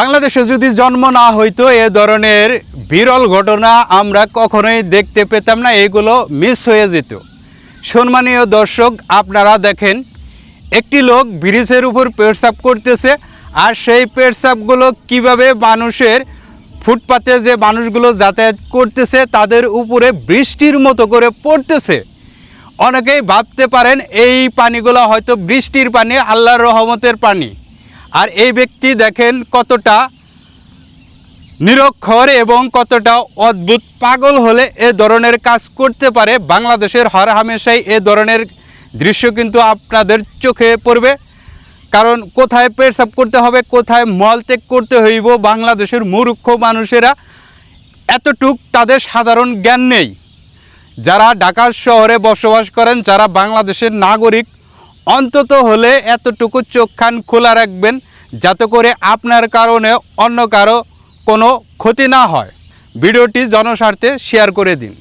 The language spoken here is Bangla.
বাংলাদেশে যদি জন্ম না হইতো এ ধরনের বিরল ঘটনা আমরা কখনোই দেখতে পেতাম না, এগুলো মিস হয়ে যেত। সম্মানীয় দর্শক, আপনারা দেখেন একটি লোক ব্রিজের উপর পেটসাপ করতেছে, আর সেই পেটসাপগুলো কিভাবে মানুষের ফুটপাতে যে মানুষগুলো যাতায়াত করতেছে তাদের উপরে বৃষ্টির মতো করে পড়তেছে। অনেকেই ভাবতে পারেন এই পানিগুলো হয়তো বৃষ্টির পানি, আল্লাহর রহমতের পানি। আর এই ব্যক্তি দেখেন কতটা নিরক্ষর এবং কতটা অদ্ভুত, পাগল হলে এ ধরনের কাজ করতে পারে। বাংলাদেশের হর হামেশাই এ ধরনের দৃশ্য কিন্তু আপনাদের চোখে পড়বে, কারণ কোথায় পেটসাপ করতে হবে, কোথায় মলত্যাগ করতে হইব, বাংলাদেশের মূর্খ মানুষেরা এতটুক তাদের সাধারণ জ্ঞান নেই। যারা ঢাকা শহরে বসবাস করেন, যারা বাংলাদেশের নাগরিক, অন্তত হলে এতটুকু চোখ কান খোলা রাখবেন যাতে করে আপনার কারণে অন্য কারো কোনো ক্ষতি না হয়। ভিডিওটি জনস্বার্থে শেয়ার করে দিন।